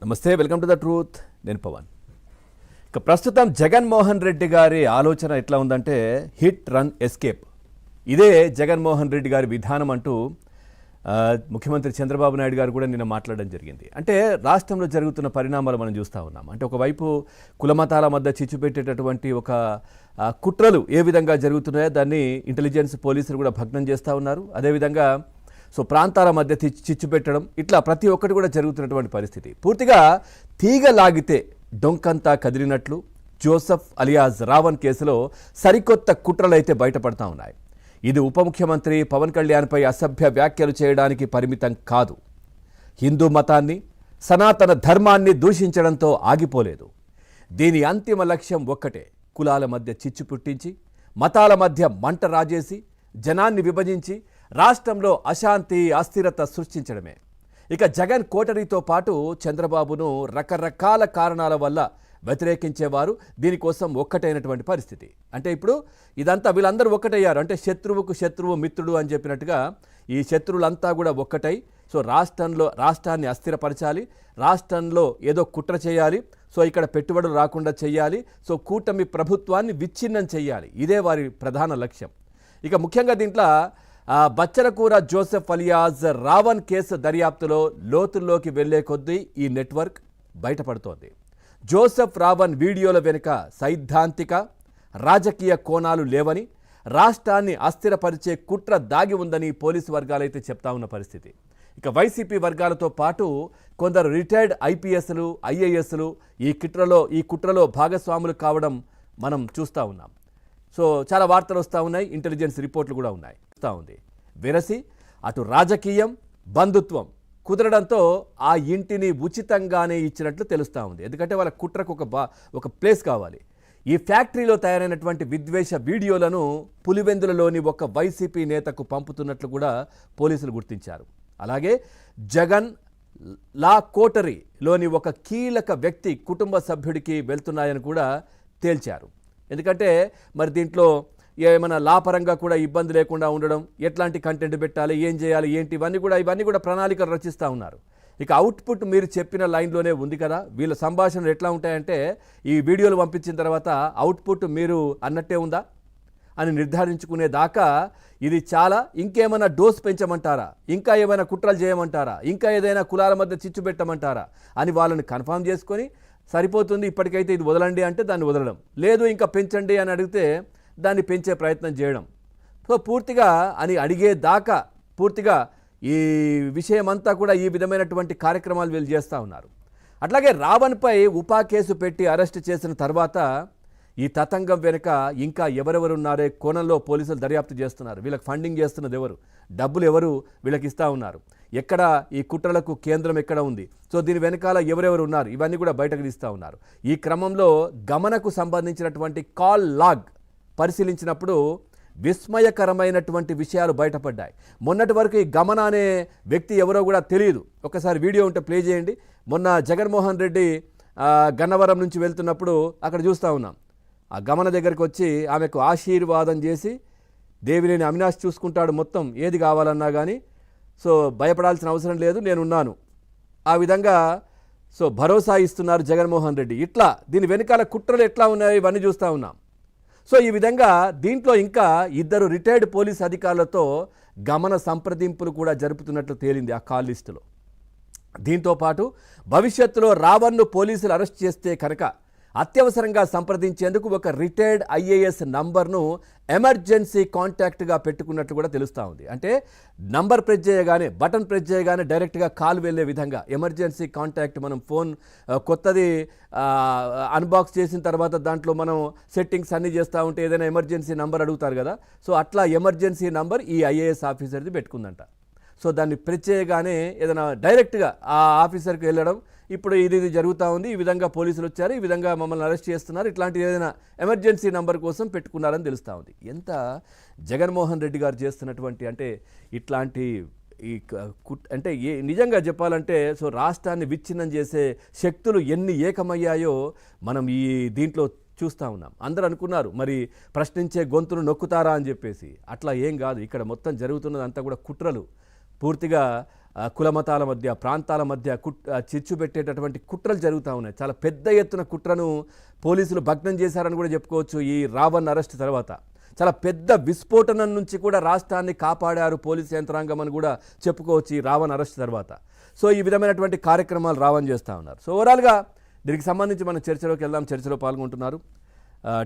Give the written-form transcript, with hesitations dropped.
నమస్తే, welcome to the truth. నేను పవన్. ఇక ప్రస్తుతం జగన్మోహన్ రెడ్డి గారి ఆలోచన ఎట్లా ఉందంటే హిట్ రన్ ఎస్కేప్. ఇదే జగన్మోహన్ రెడ్డి గారి విధానం అంటూ ముఖ్యమంత్రి చంద్రబాబు నాయుడు గారు కూడా నిన్న మాట్లాడడం జరిగింది. అంటే రాష్ట్రంలో జరుగుతున్న పరిణామాలు మనం చూస్తూ ఉన్నాం. అంటే ఒకవైపు కులమతాల మధ్య చిచ్చు పెట్టేటటువంటి ఒక కుట్రలు ఏ విధంగా జరుగుతున్నాయో దాన్ని ఇంటెలిజెన్స్ పోలీసులు కూడా భగ్నం చేస్తూ ఉన్నారు. అదేవిధంగా ప్రాంతాల మధ్య చిచ్చు పెట్టడం, ఇట్లా ప్రతి ఒక్కటి కూడా జరుగుతున్నటువంటి పరిస్థితి. పూర్తిగా తీగ లాగితే డొంకంతా కదిలినట్లు జోసెఫ్ అలియాస్ రావణ్ కేసులో సరికొత్త కుట్రలు అయితే బయటపడతా ఉన్నాయి. ఇది ఉప ముఖ్యమంత్రి పవన్ కళ్యాణ్పై అసభ్య వ్యాఖ్యలు చేయడానికి పరిమితం కాదు. హిందూ మతాన్ని, సనాతన ధర్మాన్ని దూషించడంతో ఆగిపోలేదు. దీని అంతిమ లక్ష్యం ఒక్కటే: కులాల మధ్య చిచ్చు పుట్టించి, మతాల మధ్య మంట రాజేసి, జనాన్ని విభజించి రాష్ట్రంలో అశాంతి, అస్థిరత సృష్టించడమే. ఇక జగన్ కోటరీతో పాటు చంద్రబాబును రకరకాల కారణాల వల్ల వ్యతిరేకించేవారు దీనికోసం ఒక్కటైనటువంటి పరిస్థితి. అంటే ఇప్పుడు ఇదంతా వీళ్ళందరూ ఒక్కటయ్యారు. అంటే శత్రువుకు శత్రువు మిత్రుడు అని చెప్పినట్టుగా ఈ శత్రువులంతా కూడా ఒక్కటై రాష్ట్రాన్ని అస్థిరపరచాలి, రాష్ట్రంలో ఏదో కుట్ర చేయాలి, ఇక్కడ పెట్టుబడులు రాకుండా చేయాలి, కూటమి ప్రభుత్వాన్ని విచ్ఛిన్నం చేయాలి. ఇదే వారి ప్రధాన లక్ష్యం. ఇక ముఖ్యంగా దీంట్లో బచ్చలకూర జోసెఫ్ అలియాస్ రావణ్ కేసు దర్యాప్తులో లోతుల్లోకి వెళ్లే కొద్దీ ఈ నెట్వర్క్ బయటపడుతోంది. జోసెఫ్ రావణ్ వీడియోల వెనుక సైద్ధాంతిక, రాజకీయ కోణాలు లేవని, రాష్ట్రాన్ని అస్థిరపరిచే కుట్ర దాగి ఉందని పోలీసు వర్గాలైతే చెప్తా ఉన్న పరిస్థితి. ఇక వైసీపీ వర్గాలతో పాటు కొందరు రిటైర్డ్ ఐపీఎస్లు, ఐఏఎస్లు ఈ కుట్రలో భాగస్వాములు కావడం మనం చూస్తూ ఉన్నాం. చాలా వార్తలు వస్తూ ఉన్నాయి, ఇంటెలిజెన్స్ రిపోర్ట్లు కూడా ఉన్నాయి. వెరసి అటు రాజకీయం, బంధుత్వం కుదరడంతో ఆ ఇంటిని ఉచితంగానే ఇచ్చినట్లు తెలుస్తూ ఉంది. ఎందుకంటే వాళ్ళ కుట్రకు ఒక ప్లేస్ కావాలి. ఈ ఫ్యాక్టరీలో తయారైనటువంటి విద్వేష వీడియోలను పులివెందులలోని ఒక వైసీపీ నేతకు పంపుతున్నట్లు కూడా పోలీసులు గుర్తించారు. అలాగే జగన్ లా కోటరీలోని ఒక కీలక వ్యక్తి కుటుంబ సభ్యుడికి వెళ్తున్నాయని కూడా తేల్చారు. ఎందుకంటే మరి దీంట్లో ఏమైనా లాపరంగా కూడా ఇబ్బంది లేకుండా ఉండడం, ఎట్లాంటి కంటెంట్ పెట్టాలి, ఏం చేయాలి, ఏంటి, ఇవన్నీ కూడా ప్రణాళికలు రచిస్తూ ఉన్నారు. ఇక అవుట్పుట్ మీరు చెప్పిన లైన్లోనే ఉంది కదా. వీళ్ళ సంభాషణలు ఎట్లా ఉంటాయంటే ఈ వీడియోలు పంపించిన తర్వాత అవుట్పుట్ మీరు అన్నట్టే ఉందా అని నిర్ధారించుకునేదాకా ఇది చాలా. ఇంకేమైనా డోస్ పెంచమంటారా, ఇంకా ఏమైనా కుట్రలు చేయమంటారా, ఇంకా ఏదైనా కులాల మధ్య చిచ్చు పెట్టమంటారా అని వాళ్ళని కన్ఫర్మ్ చేసుకొని సరిపోతుంది, ఇప్పటికైతే ఇది వదలండి అంటే దాన్ని వదలడం, లేదు ఇంకా పెంచండి అని అడిగితే దాన్ని పెంచే ప్రయత్నం చేయడం. పూర్తిగా అని అడిగేదాకా పూర్తిగా ఈ విషయమంతా కూడా ఈ విధమైనటువంటి కార్యక్రమాలు వీళ్ళు చేస్తూ ఉన్నారు. అట్లాగే రావణ్పై ఉపా కేసు పెట్టి అరెస్ట్ చేసిన తర్వాత ఈ తతంగం వెనుక ఇంకా ఎవరెవరున్నారే కోణంలో పోలీసులు దర్యాప్తు చేస్తున్నారు. వీళ్ళకి ఫండింగ్ చేస్తున్నది ఎవరు, డబ్బులు ఎవరు వీళ్ళకి ఇస్తూ ఉన్నారు, ఎక్కడ ఈ కుట్రలకు కేంద్రం ఎక్కడ ఉంది, దీని వెనకాల ఎవరెవరు ఉన్నారు, ఇవన్నీ కూడా బయటకు తీస్తూ ఉన్నారు. ఈ క్రమంలో గమనకు సంబంధించినటువంటి కాల్ లాగ్ పరిశీలించినప్పుడు విస్మయకరమైనటువంటి విషయాలు బయటపడ్డాయి. మొన్నటి వరకు ఈ గమన అనే వ్యక్తి ఎవరో కూడా తెలియదు. ఒకసారి వీడియో ఉంటే ప్లే చేయండి. మొన్న జగన్మోహన్ రెడ్డి గన్నవరం నుంచి వెళ్తున్నప్పుడు అక్కడ చూస్తూ ఉన్నాం. ఆ గమన దగ్గరికి వచ్చి ఆమెకు ఆశీర్వాదం చేసి, దేవినేని అవినాష్ చూసుకుంటాడు మొత్తం ఏది కావాలన్నా కానీ, భయపడాల్సిన అవసరం లేదు, నేనున్నాను, ఆ విధంగా భరోసా ఇస్తున్నారు జగన్మోహన్ రెడ్డి. ఇట్లా దీని వెనకాల కుట్రలు ఎట్లా ఉన్నాయో ఇవన్నీ చూస్తూ ఉన్నాం. ఈ విధంగా దీంట్లో ఇంకా ఇద్దరు రిటైర్డ్ పోలీస్ అధికారులతో గమన సంప్రదింపులు కూడా జరుపుతున్నట్లు తేలింది ఆ కాల్ లిస్టులో. దీంతోపాటు భవిష్యత్తులో రావణ్ను పోలీసులు అరెస్ట్ చేస్తే కనుక అత్యవసరంగా సంప్రదించేందుకు ఒక రిటైర్డ్ ఐఏఎస్ నంబర్ను ఎమర్జెన్సీ కాంటాక్ట్గా పెట్టుకున్నట్లు కూడా తెలుస్తూ ఉంది. అంటే నంబర్ ప్రెస్ చేయగానే, బటన్ ప్రెస్ చేయగానే డైరెక్ట్గా కాల్ వెళ్ళే విధంగా ఎమర్జెన్సీ కాంటాక్ట్. మనం ఫోన్ కొత్తది అన్బాక్స్ చేసిన తర్వాత దాంట్లో మనం సెట్టింగ్స్ అన్నీ చేస్తూ ఉంటే ఏదైనా ఎమర్జెన్సీ నంబర్ అడుగుతారు కదా, అట్లా ఎమర్జెన్సీ నంబర్ ఈ ఐఏఎస్ ఆఫీసర్ది పెట్టుకుందంట. దాన్ని ప్రెస్ చేయగానే ఏదైనా డైరెక్ట్గా ఆ ఆఫీసర్కి వెళ్ళడం, ఇప్పుడు ఇది జరుగుతూ ఉంది, ఈ విధంగా పోలీసులు వచ్చారు, ఈ విధంగా మమ్మల్ని అరెస్ట్ చేస్తున్నారు, ఇట్లాంటి ఏదైనా ఎమర్జెన్సీ నంబర్ కోసం పెట్టుకున్నారని తెలుస్తూ ఉంది. ఎంత జగన్మోహన్ రెడ్డి గారు చేస్తున్నటువంటి అంటే ఇట్లాంటి అంటే నిజంగా చెప్పాలంటే రాష్ట్రాన్ని విచ్ఛిన్నం చేసే శక్తులు ఎన్ని ఏకమయ్యాయో మనం ఈ దీంట్లో చూస్తూ ఉన్నాం. అందరూ అనుకున్నారు మరి ప్రశ్నించే గొంతును నొక్కుతారా అని చెప్పేసి. అట్లా ఏం కాదు. ఇక్కడ మొత్తం జరుగుతున్నదంతా కూడా కుట్రలు. పూర్తిగా కులమతాల మధ్య ప్రాంతాల మధ్య చిచ్చు పెట్టేటటువంటి కుట్రలు జరుగుతూ ఉన్నాయి. చాలా పెద్ద ఎత్తున కుట్రను పోలీసులు భగ్నం చేశారని కూడా చెప్పుకోవచ్చు. ఈ రావణ్ అరెస్ట్ తర్వాత చాలా పెద్ద విస్ఫోటనం నుంచి కూడా రాష్ట్రాన్ని కాపాడారు పోలీసు యంత్రాంగం అని కూడా చెప్పుకోవచ్చు ఈ రావణ్ అరెస్ట్ తర్వాత. సో ఈ విధమైనటువంటి కార్యక్రమాలు రావణ్ చేస్తూ ఉన్నారు. సో ఓవరాల్గా దీనికి సంబంధించి మనం చర్చలోకి వెళ్దాం. చర్చలో పాల్గొంటున్నారు